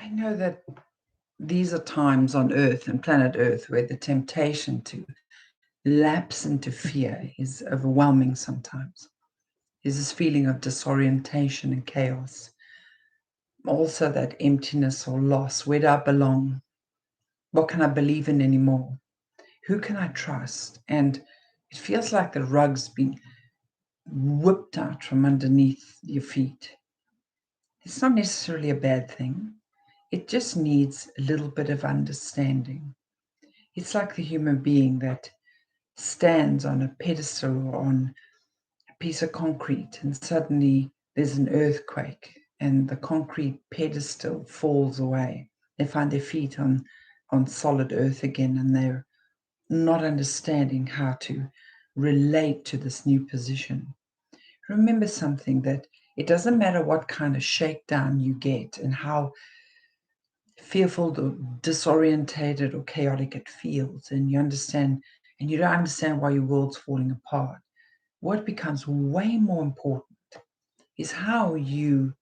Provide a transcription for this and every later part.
I know that these are times on Earth and planet Earth where the temptation to lapse into fear is overwhelming sometimes. There's this feeling of disorientation and chaos. Also, that emptiness or loss. Where do I belong? What can I believe in anymore? Who can I trust? And it feels like the rug's been whipped out from underneath your feet. It's not necessarily a bad thing. It just needs a little bit of understanding. It's like the human being that stands on a pedestal or on a piece of concrete, and suddenly there's an earthquake and the concrete pedestal falls away. They find their feet on solid earth again, and they're not understanding how to relate to this new position. Remember something, that it doesn't matter what kind of shakedown you get and how fearful or disorientated or chaotic it feels, and you don't understand why your world's falling apart. What becomes way more important is how you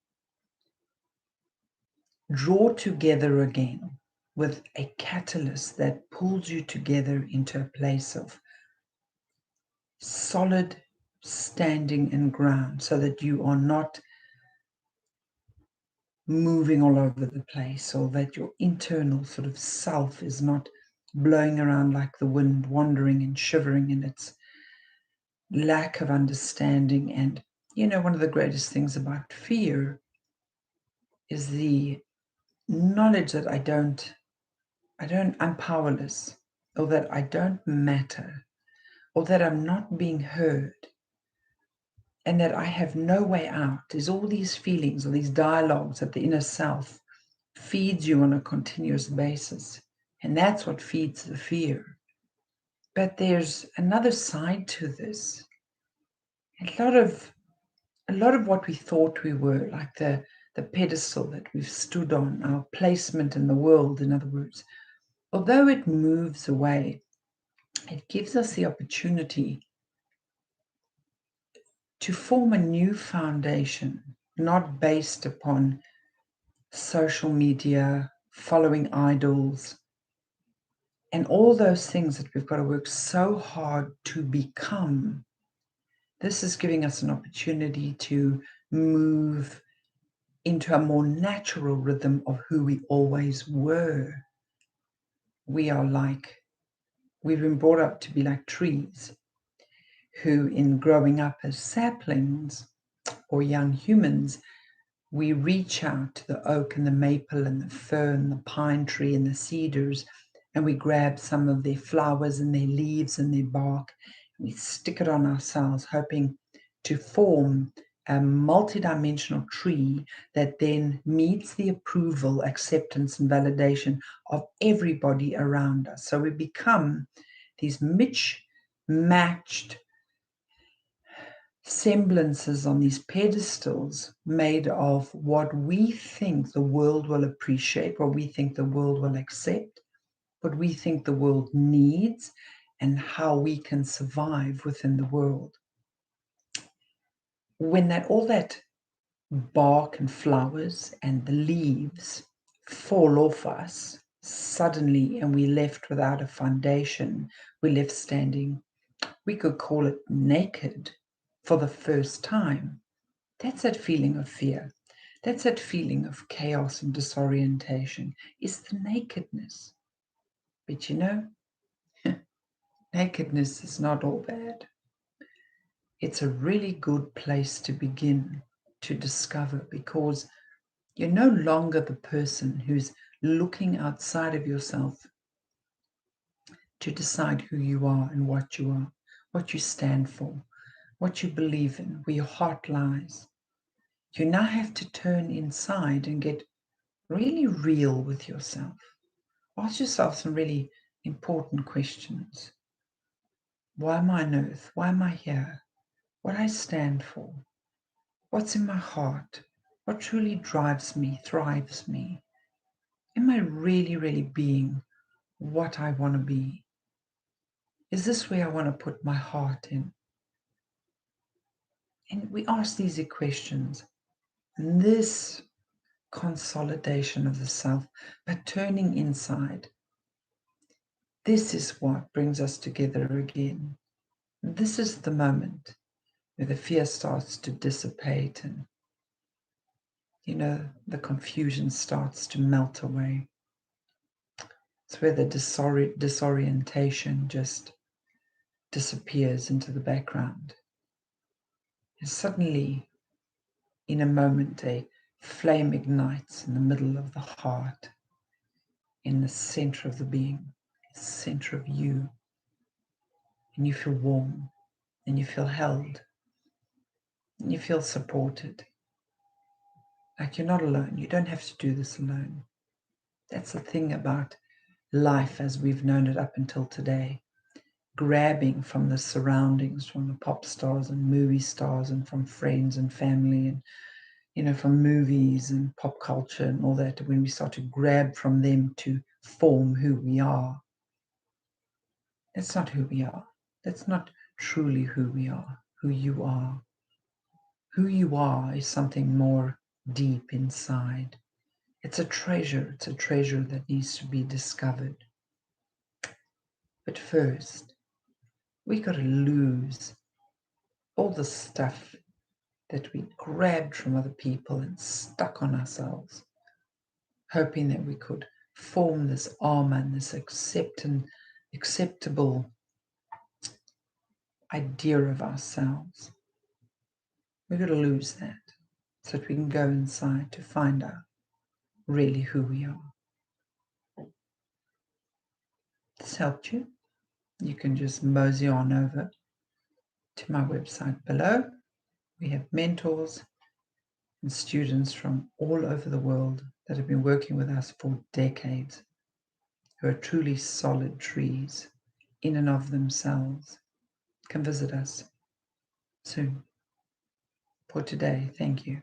draw together again with a catalyst that pulls you together into a place of solid standing and ground, so that you are not moving all over the place, or that your internal sort of self is not blowing around like the wind, wandering and shivering in its lack of understanding. And one of the greatest things about fear is the knowledge that I'm powerless, or that I don't matter, or that I'm not being heard, and that I have no way out. There's all these feelings or these dialogues that the inner self feeds you on a continuous basis. And that's what feeds the fear. But there's another side to this. A lot of what we thought we were, like the pedestal that we've stood on, our placement in the world, in other words, although it moves away, it gives us the opportunity to form a new foundation, not based upon social media, following idols, and all those things that we've got to work so hard to become. This is giving us an opportunity to move into a more natural rhythm of who we always were. We've been brought up to be like trees, who in growing up as saplings or young humans, we reach out to the oak and the maple and the fir and the pine tree and the cedars, and we grab some of their flowers and their leaves and their bark, and we stick it on ourselves, hoping to form a multidimensional tree that then meets the approval, acceptance, and validation of everybody around us. So we become these matched semblances on these pedestals made of what we think the world will appreciate, what we think the world will accept, what we think the world needs, and how we can survive within the world. When all that bark and flowers and the leaves fall off us suddenly, and we're left without a foundation, we're left standing, we could call it naked for the first time. That's that feeling of fear. That's that feeling of chaos and disorientation. It's the nakedness. But nakedness is not all bad. It's a really good place to begin to discover, because you're no longer the person who's looking outside of yourself to decide who you are and what you are, what you stand for, what you believe in, where your heart lies. You now have to turn inside and get really real with yourself. Ask yourself some really important questions. Why am I on earth? Why am I here? What I stand for? What's in my heart? What truly drives me, thrives me? Am I really, really being what I want to be? Is this where I want to put my heart in? And we ask these questions. And this consolidation of the self, but turning inside. This is what brings us together again. This is the moment where the fear starts to dissipate and, the confusion starts to melt away. It's where the disorientation just disappears into the background. And suddenly, in a moment, a flame ignites in the middle of the heart, in the center of the being, the center of you. And you feel warm, and you feel held, and you feel supported. Like you're not alone. You don't have to do this alone. That's the thing about life as we've known it up until today. Grabbing from the surroundings, from the pop stars and movie stars, and from friends and family, and from movies and pop culture and all that, when we start to grab from them to form who we are. That's not who we are. That's not truly who we are, who you are. Who you are is something more deep inside. It's a treasure. It's a treasure that needs to be discovered. But first, we got to lose all the stuff that we grabbed from other people and stuck on ourselves, hoping that we could form this armor and this acceptable idea of ourselves. We've got to lose that so that we can go inside to find out really who we are. This helped you? You can just mosey on over to my website below. We have mentors and students from all over the world that have been working with us for decades, who are truly solid trees in and of themselves. Come visit us soon. For today, thank you.